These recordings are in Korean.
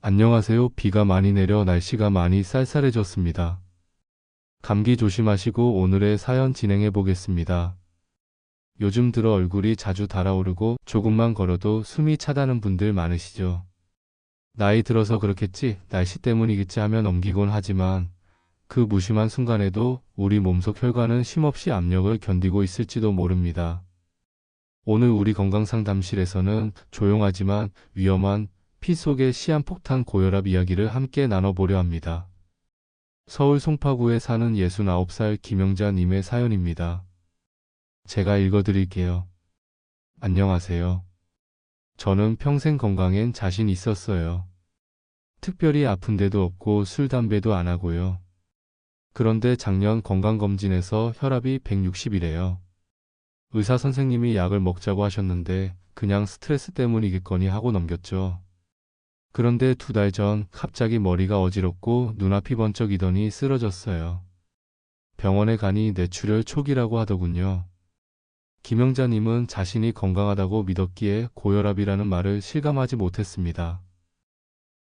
안녕하세요. 비가 많이 내려 날씨가 많이 쌀쌀해졌습니다. 감기 조심하시고 오늘의 사연 진행해 보겠습니다. 요즘 들어 얼굴이 자주 달아오르고 조금만 걸어도 숨이 차다는 분들 많으시죠? 나이 들어서 그렇겠지, 날씨 때문이겠지 하며 넘기곤 하지만 그 무심한 순간에도 우리 몸속 혈관은 쉼없이 압력을 견디고 있을지도 모릅니다. 오늘 우리 건강상담실에서는 조용하지만 위험한 피 속의 시한폭탄 고혈압 이야기를 함께 나눠보려 합니다. 서울 송파구에 사는 69살 김영자님의 사연입니다. 제가 읽어드릴게요. 안녕하세요. 저는 평생 건강엔 자신 있었어요. 특별히 아픈 데도 없고 술, 담배도 안 하고요. 그런데 작년 건강검진에서 혈압이 160이래요. 의사 선생님이 약을 먹자고 하셨는데 그냥 스트레스 때문이겠거니 하고 넘겼죠. 그런데 2달 전 갑자기 머리가 어지럽고 눈앞이 번쩍이더니 쓰러졌어요. 병원에 가니 뇌출혈 초기라고 하더군요. 김영자님은 자신이 건강하다고 믿었기에 고혈압이라는 말을 실감하지 못했습니다.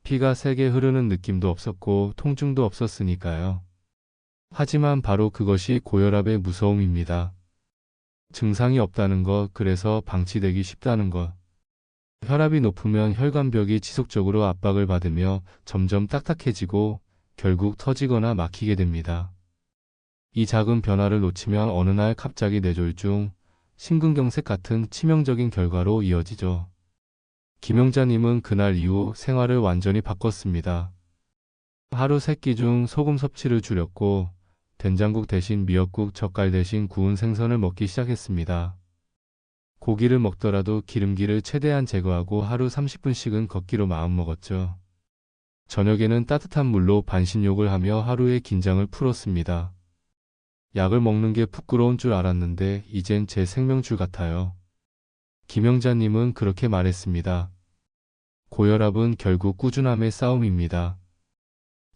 피가 세게 흐르는 느낌도 없었고 통증도 없었으니까요. 하지만 바로 그것이 고혈압의 무서움입니다. 증상이 없다는 것, 그래서 방치되기 쉽다는 것. 혈압이 높으면 혈관벽이 지속적으로 압박을 받으며 점점 딱딱해지고 결국 터지거나 막히게 됩니다. 이 작은 변화를 놓치면 어느 날 갑자기 뇌졸중, 심근경색 같은 치명적인 결과로 이어지죠. 김영자님은 그날 이후 생활을 완전히 바꿨습니다. 하루 3끼 중 소금 섭취를 줄였고 된장국 대신 미역국, 젓갈 대신 구운 생선을 먹기 시작했습니다. 고기를 먹더라도 기름기를 최대한 제거하고 하루 30분씩은 걷기로 마음먹었죠. 저녁에는 따뜻한 물로 반신욕을 하며 하루의 긴장을 풀었습니다. 약을 먹는 게 부끄러운 줄 알았는데 이젠 제 생명줄 같아요. 김영자님은 그렇게 말했습니다. 고혈압은 결국 꾸준함의 싸움입니다.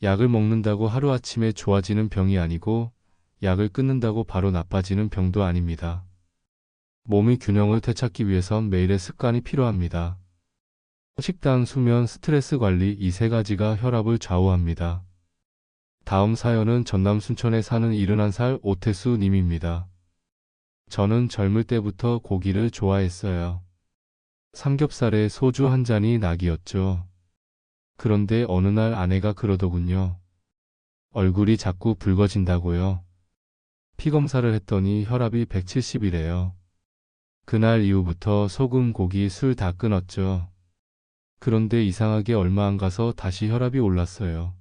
약을 먹는다고 하루아침에 좋아지는 병이 아니고 약을 끊는다고 바로 나빠지는 병도 아닙니다. 몸의 균형을 되찾기 위해선 매일의 습관이 필요합니다. 식단, 수면, 스트레스 관리, 이 3가지가 혈압을 좌우합니다. 다음 사연은 전남 순천에 사는 71살 오태수 님입니다. 저는 젊을 때부터 고기를 좋아했어요. 삼겹살에 소주 한 잔이 낙이었죠. 그런데 어느 날 아내가 그러더군요. 얼굴이 자꾸 붉어진다고요. 피검사를 했더니 혈압이 170이래요. 그날 이후부터 소금, 고기, 술 다 끊었죠. 그런데 이상하게 얼마 안 가서 다시 혈압이 올랐어요.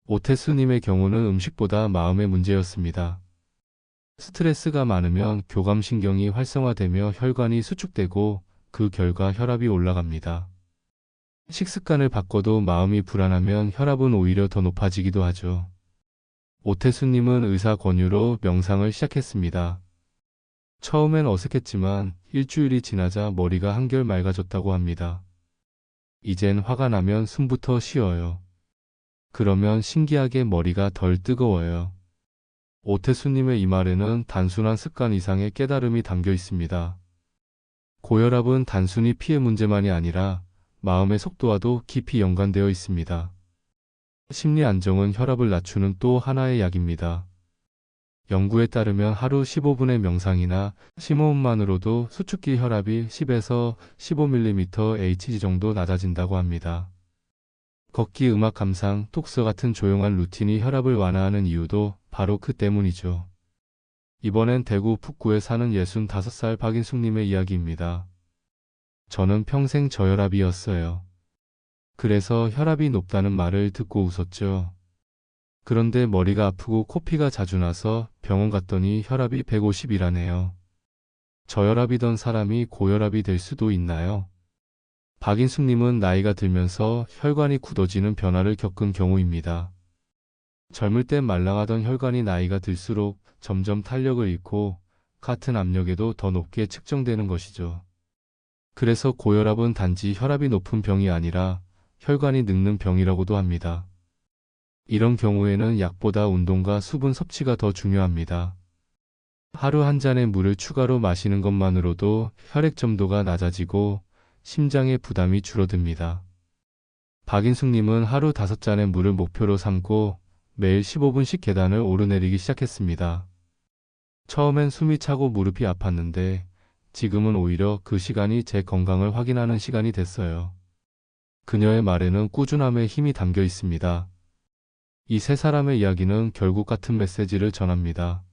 오태수님의 경우는 음식보다 마음의 문제였습니다. 스트레스가 많으면 교감신경이 활성화되며 혈관이 수축되고 그 결과 혈압이 올라갑니다. 식습관을 바꿔도 마음이 불안하면 혈압은 오히려 더 높아지기도 하죠. 오태수님은 의사 권유로 명상을 시작했습니다. 처음엔 어색했지만 일주일이 지나자 머리가 한결 맑아졌다고 합니다. 이젠 화가 나면 숨부터 쉬어요. 그러면 신기하게 머리가 덜 뜨거워요. 오태수님의 이 말에는 단순한 습관 이상의 깨달음이 담겨 있습니다. 고혈압은 단순히 피의 문제만이 아니라 마음의 속도와도 깊이 연관되어 있습니다. 심리 안정은 혈압을 낮추는 또 하나의 약입니다. 연구에 따르면 하루 15분의 명상이나 심호흡만으로도 수축기 혈압이 10에서 15mm/Hg 정도 낮아진다고 합니다. 걷기, 음악 감상, 독서 같은 조용한 루틴이 혈압을 완화하는 이유도 바로 그 때문이죠. 이번엔 대구 북구에 사는 65살 박인숙님의 이야기입니다. 저는 평생 저혈압이었어요. 그래서 혈압이 높다는 말을 듣고 웃었죠. 그런데 머리가 아프고 코피가 자주 나서 병원 갔더니 혈압이 150이라네요. 저혈압이던 사람이 고혈압이 될 수도 있나요? 박인숙님은 나이가 들면서 혈관이 굳어지는 변화를 겪은 경우입니다. 젊을 땐 말랑하던 혈관이 나이가 들수록 점점 탄력을 잃고 같은 압력에도 더 높게 측정되는 것이죠. 그래서 고혈압은 단지 혈압이 높은 병이 아니라 혈관이 늙는 병이라고도 합니다. 이런 경우에는 약보다 운동과 수분 섭취가 더 중요합니다. 하루 한 잔의 물을 추가로 마시는 것만으로도 혈액 점도가 낮아지고 심장의 부담이 줄어듭니다. 박인숙님은 하루 5잔의 물을 목표로 삼고 매일 15분씩 계단을 오르내리기 시작했습니다. 처음엔 숨이 차고 무릎이 아팠는데 지금은 오히려 그 시간이 제 건강을 확인하는 시간이 됐어요. 그녀의 말에는 꾸준함의 힘이 담겨 있습니다. 이 세 사람의 이야기는 결국 같은 메시지를 전합니다.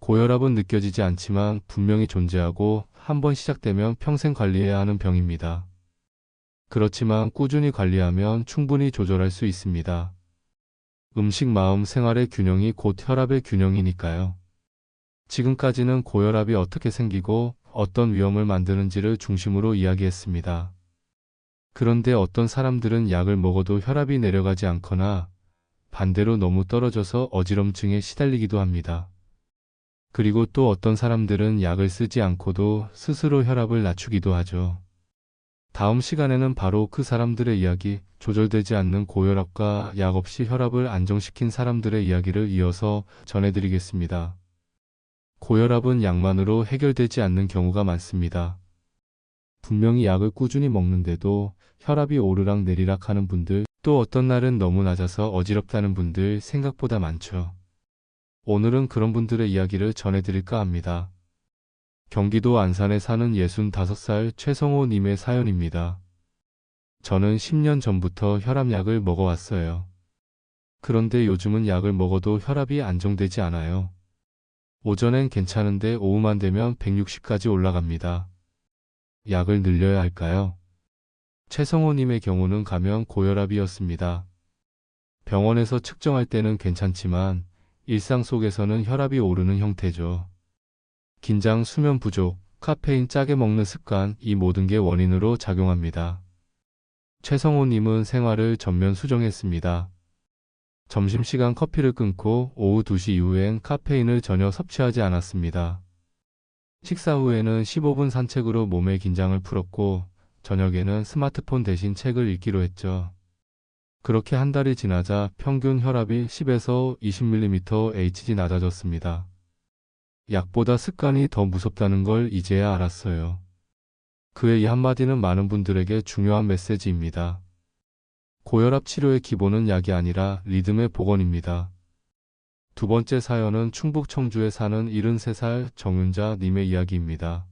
고혈압은 느껴지지 않지만 분명히 존재하고 한번 시작되면 평생 관리해야 하는 병입니다. 그렇지만 꾸준히 관리하면 충분히 조절할 수 있습니다. 음식, 마음, 생활의 균형이 곧 혈압의 균형이니까요. 지금까지는 고혈압이 어떻게 생기고 어떤 위험을 만드는지를 중심으로 이야기했습니다. 그런데 어떤 사람들은 약을 먹어도 혈압이 내려가지 않거나 반대로 너무 떨어져서 어지럼증에 시달리기도 합니다. 그리고 또 어떤 사람들은 약을 쓰지 않고도 스스로 혈압을 낮추기도 하죠. 다음 시간에는 바로 그 사람들의 이야기, 조절되지 않는 고혈압과 약 없이 혈압을 안정시킨 사람들의 이야기를 이어서 전해드리겠습니다. 고혈압은 약만으로 해결되지 않는 경우가 많습니다. 분명히 약을 꾸준히 먹는데도 혈압이 오르락 내리락 하는 분들, 또 어떤 날은 너무 낮아서 어지럽다는 분들 생각보다 많죠. 오늘은 그런 분들의 이야기를 전해드릴까 합니다. 경기도 안산에 사는 65살 최성호 님의 사연입니다. 저는 10년 전부터 혈압약을 먹어왔어요. 그런데 요즘은 약을 먹어도 혈압이 안정되지 않아요. 오전엔 괜찮은데 오후만 되면 160까지 올라갑니다. 약을 늘려야 할까요? 최성호님의 경우는 감염 고혈압이었습니다. 병원에서 측정할 때는 괜찮지만 일상 속에서는 혈압이 오르는 형태죠. 긴장, 수면 부족, 카페인 짜게 먹는 습관, 이 모든 게 원인으로 작용합니다. 최성호님은 생활을 전면 수정했습니다. 점심시간 커피를 끊고 오후 2시 이후엔 카페인을 전혀 섭취하지 않았습니다. 식사 후에는 15분 산책으로 몸의 긴장을 풀었고 저녁에는 스마트폰 대신 책을 읽기로 했죠. 그렇게 한 달이 지나자 평균 혈압이 10에서 20mm Hg 낮아졌습니다. 약보다 습관이 더 무섭다는 걸 이제야 알았어요. 그의 이 한마디는 많은 분들에게 중요한 메시지입니다. 고혈압 치료의 기본은 약이 아니라 리듬의 복원입니다. 두 번째 사연은 충북 청주에 사는 73살 정윤자 님의 이야기입니다.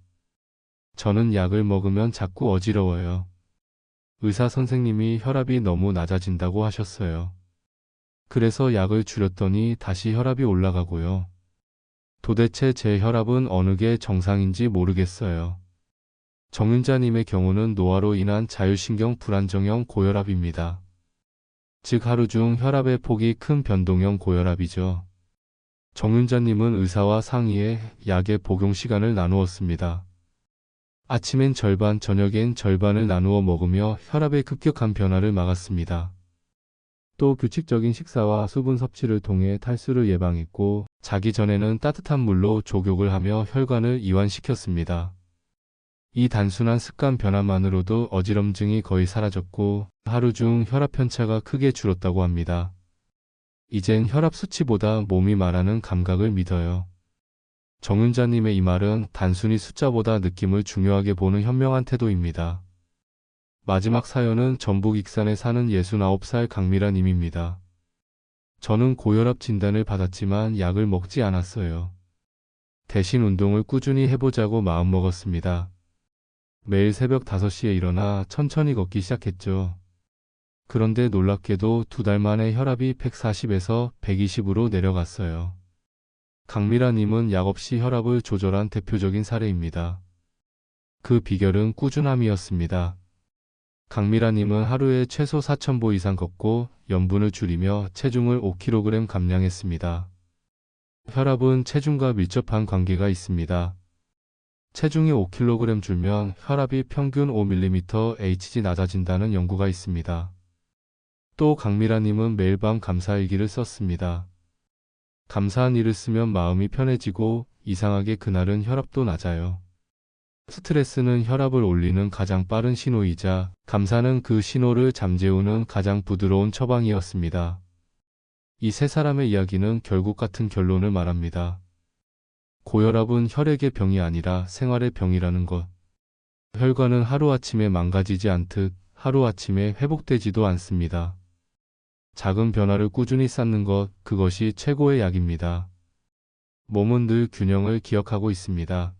저는 약을 먹으면 자꾸 어지러워요. 의사 선생님이 혈압이 너무 낮아진다고 하셨어요. 그래서 약을 줄였더니 다시 혈압이 올라가고요. 도대체 제 혈압은 어느 게 정상인지 모르겠어요. 정윤자님의 경우는 노화로 인한 자율신경 불안정형 고혈압입니다. 즉 하루 중 혈압의 폭이 큰 변동형 고혈압이죠. 정윤자님은 의사와 상의해 약의 복용 시간을 나누었습니다. 아침엔 절반, 저녁엔 절반을 나누어 먹으며 혈압의 급격한 변화를 막았습니다. 또 규칙적인 식사와 수분 섭취를 통해 탈수를 예방했고 자기 전에는 따뜻한 물로 족욕을 하며 혈관을 이완시켰습니다. 이 단순한 습관 변화만으로도 어지럼증이 거의 사라졌고 하루 중 혈압 편차가 크게 줄었다고 합니다. 이젠 혈압 수치보다 몸이 말하는 감각을 믿어요. 정윤자님의 이 말은 단순히 숫자보다 느낌을 중요하게 보는 현명한 태도입니다. 마지막 사연은 전북 익산에 사는 69살 강미라 님입니다. 저는 고혈압 진단을 받았지만 약을 먹지 않았어요. 대신 운동을 꾸준히 해보자고 마음먹었습니다. 매일 새벽 5시에 일어나 천천히 걷기 시작했죠. 그런데 놀랍게도 2달 만에 혈압이 140에서 120으로 내려갔어요. 강미라님은 약 없이 혈압을 조절한 대표적인 사례입니다. 그 비결은 꾸준함이었습니다. 강미라님은 하루에 최소 4,000보 이상 걷고 염분을 줄이며 체중을 5kg 감량했습니다. 혈압은 체중과 밀접한 관계가 있습니다. 체중이 5kg 줄면 혈압이 평균 5mm Hg 낮아진다는 연구가 있습니다. 또 강미라님은 매일 밤 감사일기를 썼습니다. 감사한 일을 쓰면 마음이 편해지고 이상하게 그날은 혈압도 낮아요. 스트레스는 혈압을 올리는 가장 빠른 신호이자 감사는 그 신호를 잠재우는 가장 부드러운 처방이었습니다. 이 세 사람의 이야기는 결국 같은 결론을 말합니다. 고혈압은 혈액의 병이 아니라 생활의 병이라는 것. 혈관은 하루아침에 망가지지 않듯 하루아침에 회복되지도 않습니다. 작은 변화를 꾸준히 쌓는 것, 그것이 최고의 약입니다. 몸은 늘 균형을 기억하고 있습니다.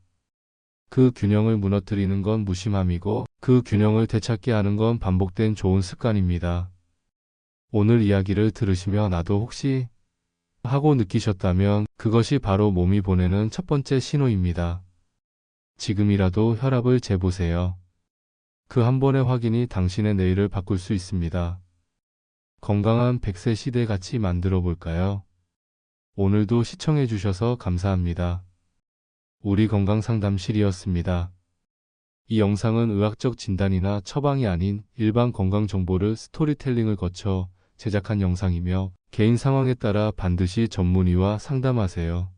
그 균형을 무너뜨리는 건 무심함이고, 그 균형을 되찾게 하는 건 반복된 좋은 습관입니다. 오늘 이야기를 들으시며 나도 혹시 하고 느끼셨다면 그것이 바로 몸이 보내는 첫 번째 신호입니다. 지금이라도 혈압을 재보세요. 그 한 번의 확인이 당신의 내일을 바꿀 수 있습니다. 건강한 100세 시대 같이 만들어 볼까요? 오늘도 시청해 주셔서 감사합니다. 우리 건강상담실이었습니다. 이 영상은 의학적 진단이나 처방이 아닌 일반 건강 정보를 스토리텔링을 거쳐 제작한 영상이며 개인 상황에 따라 반드시 전문의와 상담하세요.